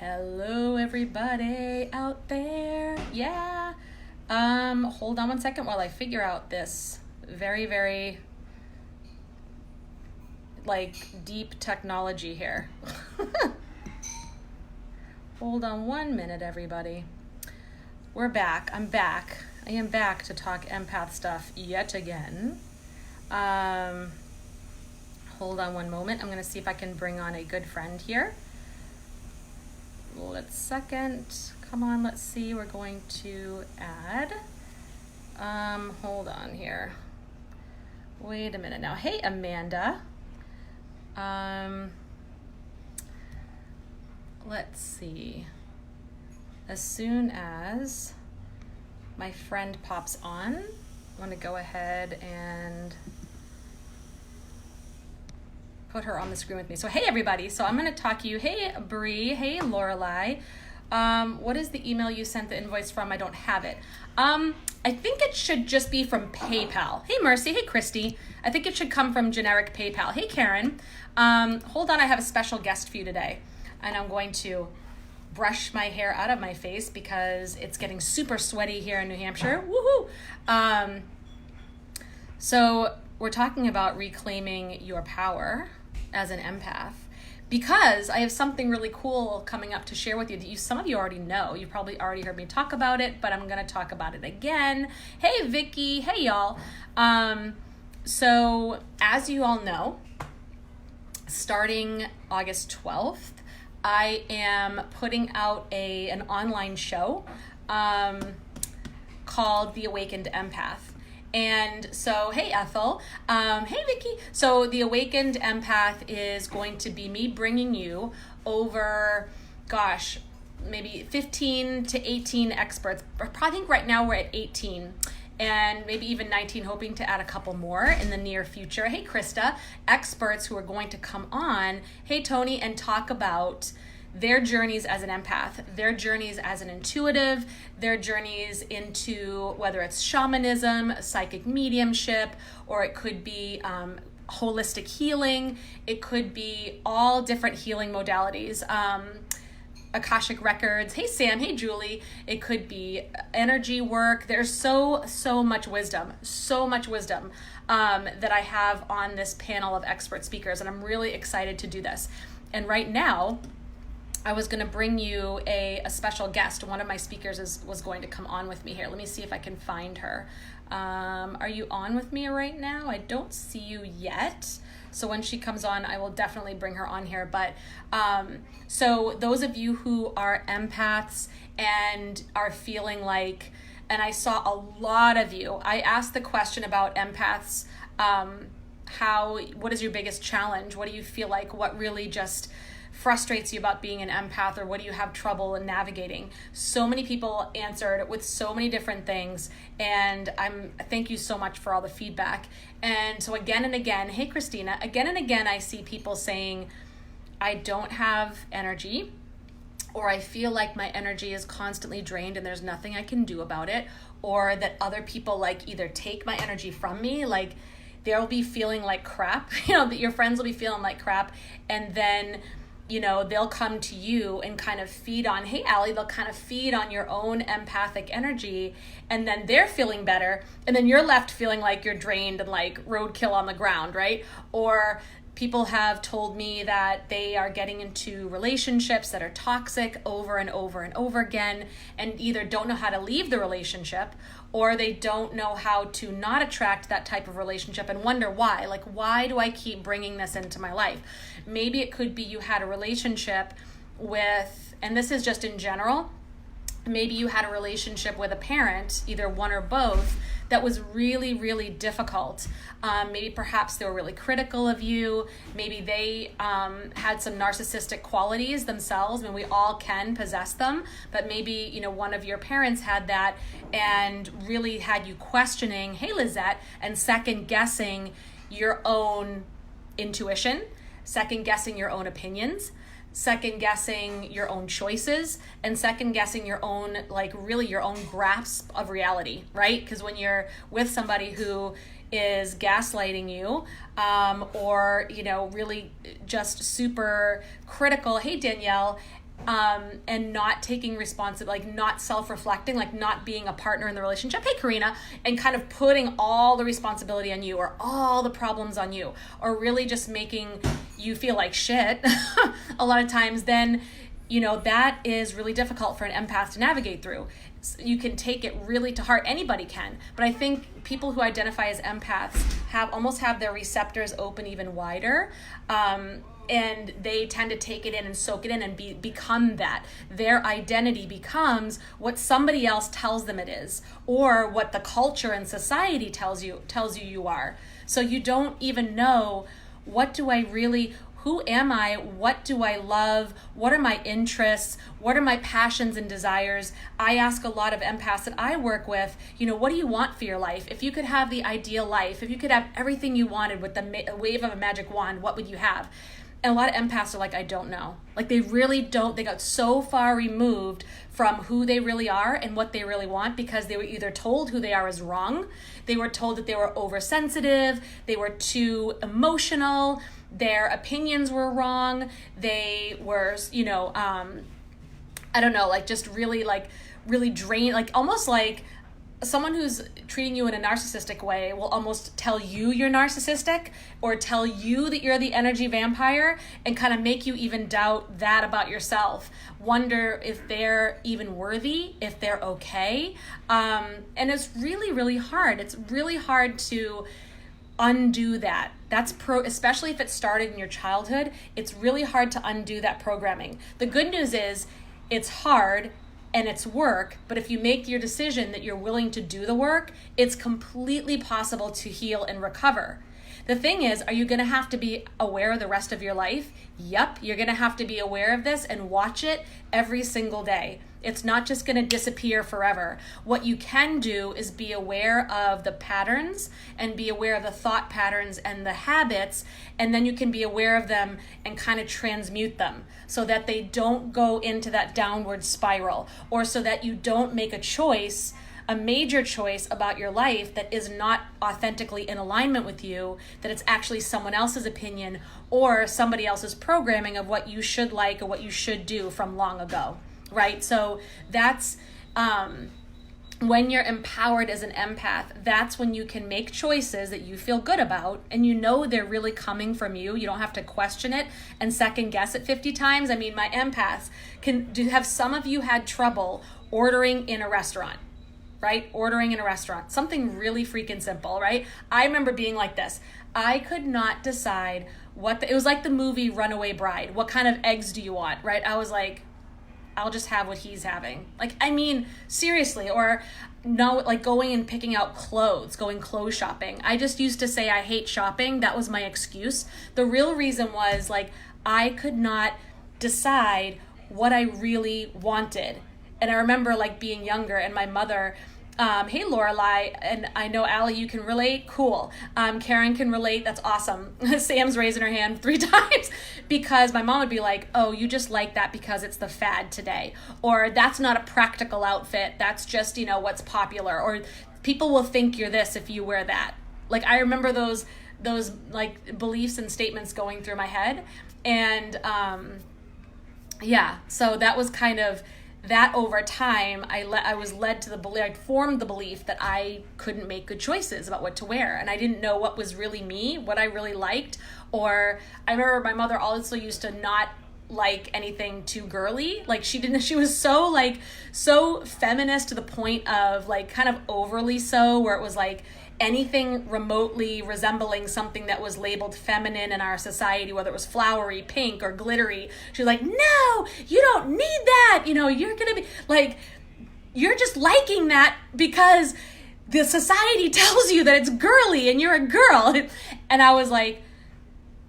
Hello everybody out there. Yeah. Hold on one second while I figure out this very deep technology here. Hold on 1 minute, everybody. We're back. I'm back. I am back to talk empath stuff yet again. Hold on one moment. I'm going to see if I can bring on a good friend here. Let's second. Come on, let's see. We're going to add. Hold on here. Wait a minute now. Hey, Amanda. Let's see. As soon as my friend pops on, I'm going to go ahead and put her on the screen with me. So hey everybody, so I'm going to talk to you. Hey Bree, hey Lorelei. What is the email you sent the invoice from? I don't have it. I think it should just be from PayPal. Hey Mercy, hey Christy. I think it should come from generic PayPal. Hey Karen. Hold on, I have a special guest for you today. And I'm going to brush my hair out of my face because it's getting super sweaty here in New Hampshire. Woohoo! So we're talking about reclaiming your power as an empath because I have something really cool coming up to share with you that some of you already know. You probably already heard me talk about it, but I'm going to talk about it again. Hey Vicky, hey y'all. So as you all know, starting August 12th, I am putting out an online show called The Awakened Empath. And so, hey Ethel, hey Vicky. So The Awakened Empath is going to be me bringing you over, maybe 15 to 18 experts. I think right now we're at 18. And maybe even 19, hoping to add a couple more in the near future. Hey, Krista, experts who are going to come on, hey, Tony, and talk about their journeys as an empath, their journeys as an intuitive, their journeys into whether it's shamanism, psychic mediumship, or it could be holistic healing. It could be all different healing modalities. Akashic records. Hey Sam, hey Julie. It could be energy work. There's so much wisdom that I have on this panel of expert speakers, and I'm really excited to do this. And right now, I was going to bring you a special guest. One of my speakers was going to come on with me here. Let me see if I can find her. Are you on with me right now? I don't see you yet. So when she comes on, I will definitely bring her on here. But so those of you who are empaths and are feeling like, and I saw a lot of you, I asked the question about empaths, what is your biggest challenge? What do you feel like? What really just frustrates you about being an empath, or what do you have trouble in navigating? So many people answered with so many different things, and thank you so much for all the feedback. And so again and again, hey Christina, again and again I see people saying, I don't have energy, or I feel like my energy is constantly drained and there's nothing I can do about it, or that other people either take my energy from me, they'll be feeling like crap, that your friends will be feeling like crap, and then they'll come to you and kind of feed on, hey Allie, they'll kind of feed on your own empathic energy, and then they're feeling better, and then you're left feeling like you're drained and like roadkill on the ground, right? Or people have told me that they are getting into relationships that are toxic over and over and over again, and either don't know how to leave the relationship, or they don't know how to not attract that type of relationship and wonder why. Why do I keep bringing this into my life? Maybe it could be you had a relationship with, and this is just in general, maybe you had a relationship with a parent, either one or both, that was really difficult. Maybe perhaps they were really critical of you. Maybe they had some narcissistic qualities themselves. I mean, we all can possess them, but maybe, one of your parents had that and really had you questioning, hey Lizette, and second guessing your own intuition, second guessing your own opinions, second guessing your own choices, and second guessing your own, really your own grasp of reality, right? Because when you're with somebody who is gaslighting you, or, really just super critical, hey Danielle, and not taking responsibility, like not self-reflecting, like not being a partner in the relationship. Hey, Karina, and kind of putting all the responsibility on you or all the problems on you, or really just making you feel like shit a lot of times, then, you know, that is really difficult for an empath to navigate through. You can take it really to heart. Anybody can. But I think people who identify as empaths almost have their receptors open even wider. And they tend to take it in and soak it in and become that. Their identity becomes what somebody else tells them it is, or what the culture and society tells you you are. So you don't even know, who am I? What do I love? What are my interests? What are my passions and desires? I ask a lot of empaths that I work with, you know, what do you want for your life? If you could have the ideal life, if you could have everything you wanted with the wave of a magic wand, what would you have? And a lot of empaths are like, I don't know. Like they really don't. They got so far removed from who they really are and what they really want because they were either told who they are is wrong. They were told that they were oversensitive. They were too emotional. Their opinions were wrong. They were, you know, I don't know, like just really drained, like almost like someone who's treating you in a narcissistic way will almost tell you you're narcissistic or tell you that you're the energy vampire and kind of make you even doubt that about yourself. Wonder if they're even worthy, if they're okay. And it's really, really hard. It's really hard to undo that. Especially if it started in your childhood, it's really hard to undo that programming. The good news is it's hard and it's work, but if you make your decision that you're willing to do the work, it's completely possible to heal and recover. The thing is, are you going to have to be aware the rest of your life? Yep, you're going to have to be aware of this and watch it every single day. It's not just going to disappear forever. What you can do is be aware of the patterns and be aware of the thought patterns and the habits, and then you can be aware of them and kind of transmute them so that they don't go into that downward spiral, or so that you don't make a major choice about your life that is not authentically in alignment with you, that it's actually someone else's opinion or somebody else's programming of what you should like or what you should do from long ago, right? So that's when you're empowered as an empath, that's when you can make choices that you feel good about and you know they're really coming from you. You don't have to question it and second guess it 50 times. I mean, my empaths have some of you had trouble ordering in a restaurant? Right? Ordering in a restaurant, something really freaking simple, right? I remember being like this. I could not decide it was like the movie Runaway Bride. What kind of eggs do you want, right? I was like, I'll just have what he's having. Like, I mean, seriously, or no, like going and picking out going clothes shopping. I just used to say I hate shopping. That was my excuse. The real reason was like, I could not decide what I really wanted. And I remember like being younger and my mother, hey Lorelai, and I know Allie, you can relate, cool. Karen can relate, that's awesome. Sam's raising her hand 3 times because my mom would be like, oh, you just like that because it's the fad today. Or that's not a practical outfit, that's just, you know, what's popular. Or people will think you're this if you wear that. Like I remember those like beliefs and statements going through my head. And yeah, so that was kind of, that over time, I was led to I formed the belief that I couldn't make good choices about what to wear. And I didn't know what was really me, what I really liked. Or I remember my mother also used to not like anything too girly. Like she was so feminist to the point of like kind of overly so, where it was like anything remotely resembling something that was labeled feminine in our society, whether it was flowery, pink, or glittery. She was like, no, you don't need that. You know, you're going to be like, you're just liking that because the society tells you that it's girly and you're a girl. And I was like,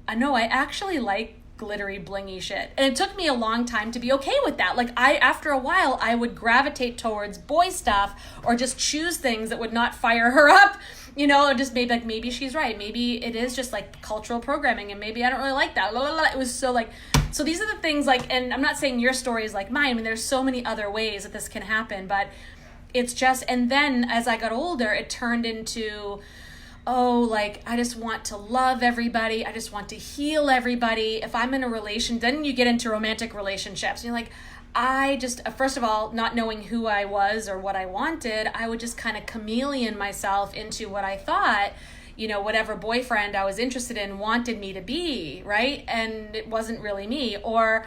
I know, I actually like glittery, blingy shit. And it took me a long time to be okay with that. Like after a while, I would gravitate towards boy stuff or just choose things that would not fire her up, you know, or just maybe she's right. Maybe it is just like cultural programming and maybe I don't really like that. It was so like, so these are the things like, and I'm not saying your story is like mine. I mean, there's so many other ways that this can happen, but it's just, and then as I got older, it turned into, oh, like, I just want to love everybody. I just want to heal everybody. If I'm in a relation, then you get into romantic relationships. And you're like, I just, first of all, not knowing who I was or what I wanted, I would just kind of chameleon myself into what I thought, whatever boyfriend I was interested in wanted me to be, right? And it wasn't really me. Or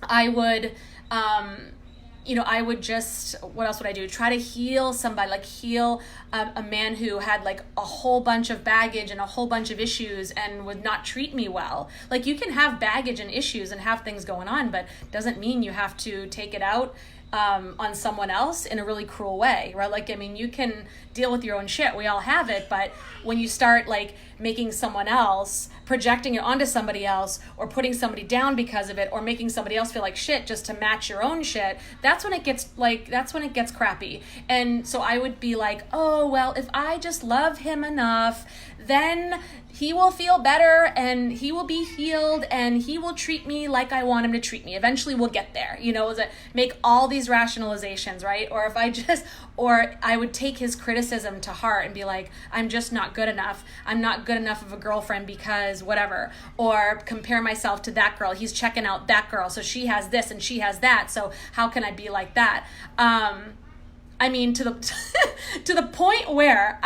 I would, I would just, what else would I do? Try to heal somebody, like heal a man who had like a whole bunch of baggage and a whole bunch of issues and would not treat me well. Like, you can have baggage and issues and have things going on, but doesn't mean you have to take it out on someone else in a really cruel way, right? Like, I mean, you can deal with your own shit. We all have it. But when you start like making someone else, projecting it onto somebody else, or putting somebody down because of it, or making somebody else feel like shit just to match your own shit, that's when it gets crappy. And so I would be like, oh, well, if I just love him enough, then he will feel better and he will be healed and he will treat me like I want him to treat me. Eventually we'll get there, make all these rationalizations, right? Or I would take his criticism to heart and be like, I'm just not good enough. I'm not good enough of a girlfriend because whatever. Or compare myself to that girl. He's checking out that girl. So she has this and she has that. So how can I be like that? I mean, to the point where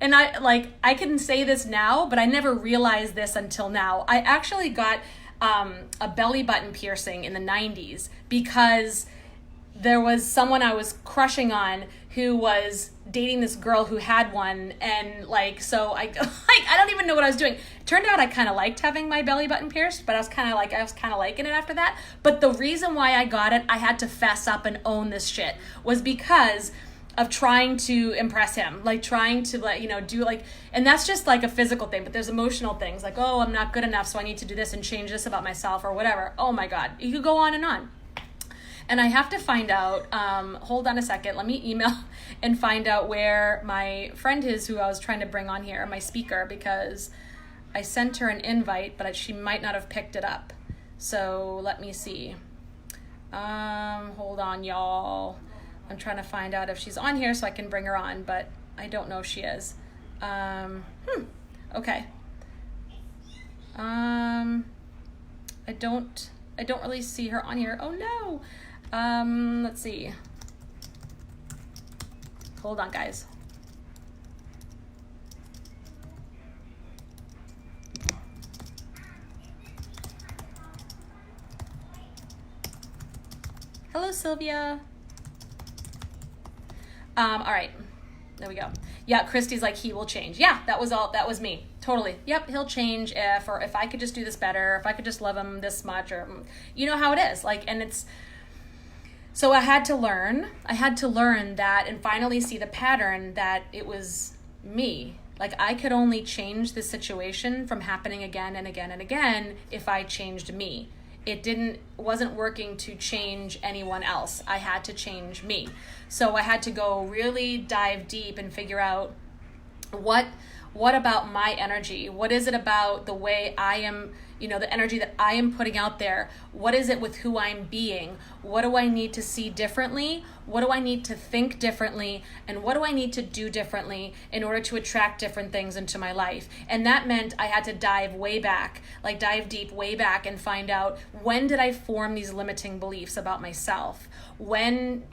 and I can say this now, but I never realized this until now. I actually got a belly button piercing in the 90s because there was someone I was crushing on who was dating this girl who had one, and so I don't even know what I was doing. It turned out I kind of liked having my belly button pierced, but I was kind of liking it after that. But the reason why I got it, I had to fess up and own this shit, was because of trying to impress him, trying to do and that's just like a physical thing, but there's emotional things like, oh, I'm not good enough, so I need to do this and change this about myself or whatever. Oh my God, you could go on and on. And I have to find out, hold on a second, let me email and find out where my friend is, who I was trying to bring on here, my speaker, because I sent her an invite, but she might not have picked it up. So let me see. Hold on, y'all. I'm trying to find out if she's on here so I can bring her on, but I don't know if she is. Okay. I don't really see her on here. Oh no. Let's see. Hold on, guys. Hello, Sylvia. All right, there we go. Yeah, Christy's like, he will change. Yeah, that was me. Totally. Yep, he'll change if I could just do this better, if I could just love him this much, or you know how it is. So I had to learn that and finally see the pattern that it was me. I could only change the situation from happening again and again and again if I changed me. It wasn't working to change anyone else. I had to change me. So I had to go really dive deep and figure out what about my energy? What is it about the way I am, the energy that I am putting out there? What is it with who I'm being? What do I need to see differently? What do I need to think differently? And what do I need to do differently in order to attract different things into my life? And that meant I had to dive deep way back and find out, when did I form these limiting beliefs about myself? And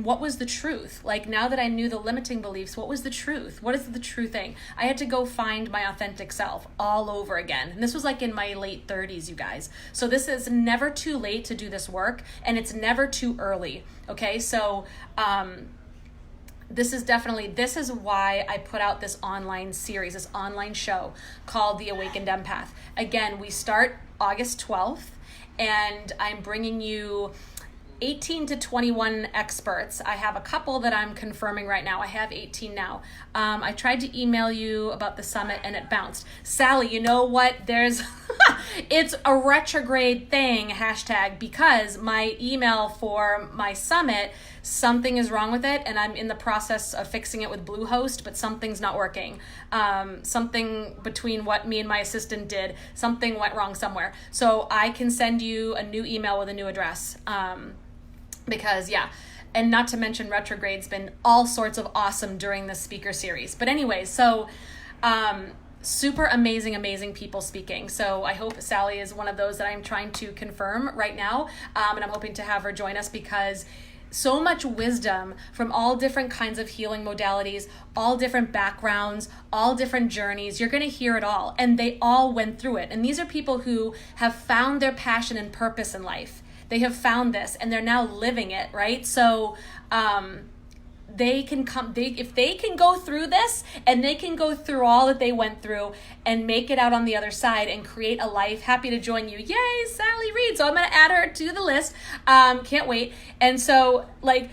what was the truth? Now that I knew the limiting beliefs, what was the truth? What is the true thing? I had to go find my authentic self all over again. And this was in my late 30s, you guys. So this is never too late to do this work, and it's never too early. Okay. So, this is why I put out this online series, this online show called The Awakened Empath. Again, we start August 12th, and I'm bringing you 18 to 21 experts. I have a couple that I'm confirming right now. I have 18 now. I tried to email you about the summit and it bounced. Sally, you know what? It's a retrograde thing, #, because my email for my summit, something is wrong with it, and I'm in the process of fixing it with Bluehost, but something's not working. Something between what me and my assistant did, something went wrong somewhere. So I can send you a new email with a new address. Because And not to mention retrograde's been all sorts of awesome during this speaker series. But anyways, so super amazing people speaking. So I hope Sally is one of those that I'm trying to confirm right now. And I'm hoping to have her join us, because so much wisdom from all different kinds of healing modalities, all different backgrounds, all different journeys. You're going to hear it all. And they all went through it. And these are people who have found their passion and purpose in life. They have found this and they're now living it, right? So they can come, if they can go through this and they can go through all that they went through and make it out on the other side and create a life. Happy to join you. Yay, Sally Reed. So I'm going to add her to the list. Can't wait. And so like,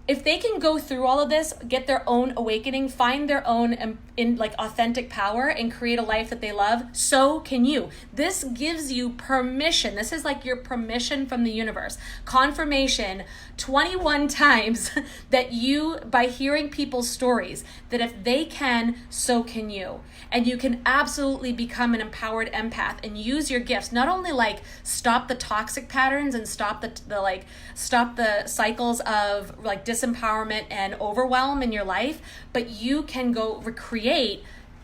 if they can go through all of this, get their own awakening, find their own in like authentic power and create a life that they love, so can you. This gives you permission. This is like your permission from the universe. Confirmation 21 times that you, by hearing people's stories, that if they can, so can you. And you can absolutely become an empowered empath and use your gifts. Not only like stop the toxic patterns and stop the cycles of like disempowerment and overwhelm in your life, but you can go recreate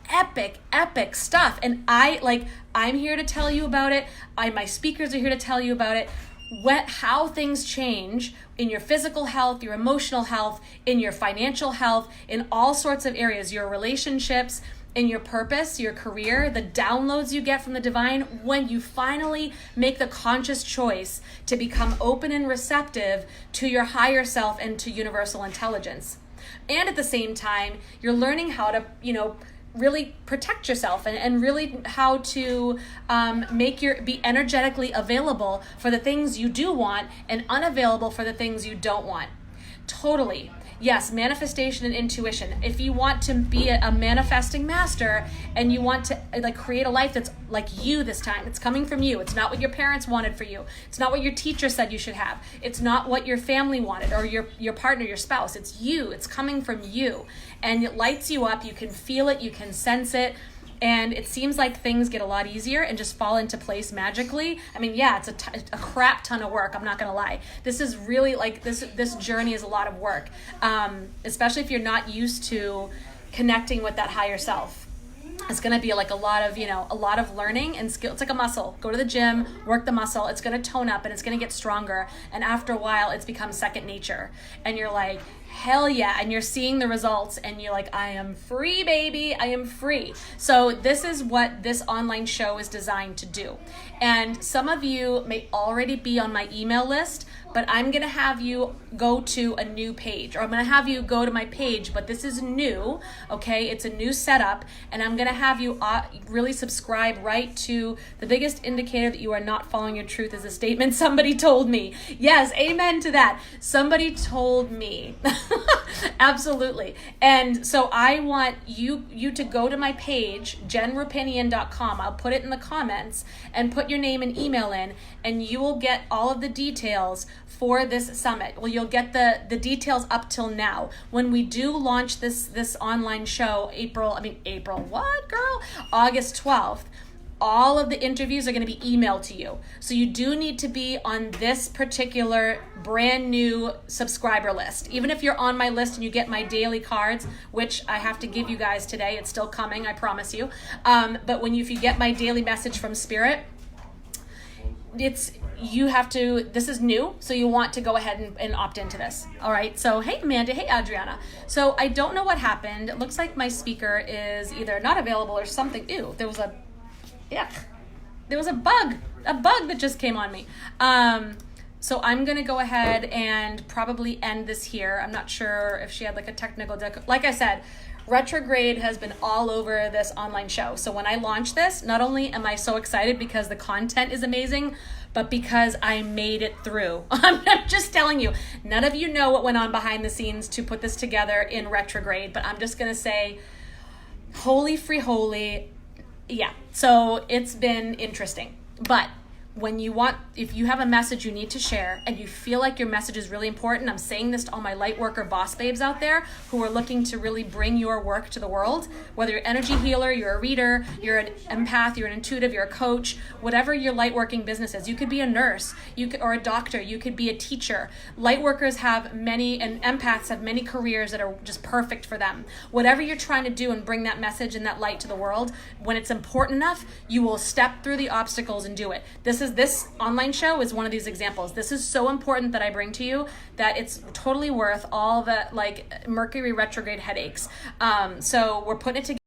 epic stuff. And I'm here to tell you about it. My speakers are here to tell you about it. How things change in your physical health, your emotional health, in your financial health, in all sorts of areas, your relationships, in your purpose, your career, the downloads you get from the divine when you finally make the conscious choice to become open and receptive to your higher self and to universal intelligence. And at the same time, you're learning how to, really protect yourself and really how to be energetically available for the things you do want and unavailable for the things you don't want. Totally. Yes, manifestation and intuition. If you want to be a manifesting master and you want to like create a life that's like you this time, it's coming from you. It's not what your parents wanted for you. It's not what your teacher said you should have. It's not what your family wanted or your partner, your spouse. It's you. It's coming from you. And it lights you up. You can feel it. You can sense it. And it seems like things get a lot easier and just fall into place magically. I mean, yeah, it's a crap ton of work. I'm not going to lie. This is really like, this journey is a lot of work, especially if you're not used to connecting with that higher self. It's going to be like a lot of learning and skill. It's like a muscle. Go to the gym, work the muscle. It's going to tone up and it's going to get stronger. And after a while, it's become second nature. And you're like, hell yeah. And you're seeing the results and you're like, I am free, baby. I am free. So this is what this online show is designed to do. And some of you may already be on my email list, but I'm going to have you go to a new page, or I'm going to have you go to my page, but this is new, okay? It's a new setup, and I'm going to have you really subscribe right to the biggest indicator that you are not following your truth is a statement somebody told me. Yes, amen to that. Somebody told me. Absolutely. And so I want you to go to my page, jenrapinian.com. I'll put it in the comments, and put your name and email in, and you will get all of the details for this summit. Well, you'll get the details up till now. When we do launch this online show, August 12th, all of the interviews are going to be emailed to you. So you do need to be on this particular brand new subscriber list. Even if you're on my list and you get my daily cards, which I have to give you guys today, it's still coming, I promise you. But if you get my daily message from Spirit, this is new, so you want to go ahead and opt into this. All right, so hey Amanda, hey Adriana. So I don't know what happened. It looks like my speaker is either not available or something. Ew, there was a bug that just came on me. So I'm gonna go ahead and probably end this here. I'm not sure if she had like a technical, like I said, retrograde has been all over this online show. So when I launch this, not only am I so excited because the content is amazing, but because I made it through. I'm just telling you, none of you know what went on behind the scenes to put this together in retrograde, but I'm just gonna say, holy free holy. Yeah, so it's been interesting. But if you have a message you need to share and you feel like your message is really important, I'm saying this to all my light worker boss babes out there who are looking to really bring your work to the world, whether you're an energy healer, you're a reader, you're an empath, you're an intuitive, you're a coach, whatever your light working business is. You could be a nurse, or a doctor, you could be a teacher. Light workers have many, and empaths have many careers that are just perfect for them. Whatever you're trying to do and bring that message and that light to the world, when it's important enough, you will step through the obstacles and do it. This online show is one of these examples. This is so important that I bring to you that it's totally worth all the Mercury retrograde headaches. So we're putting it together.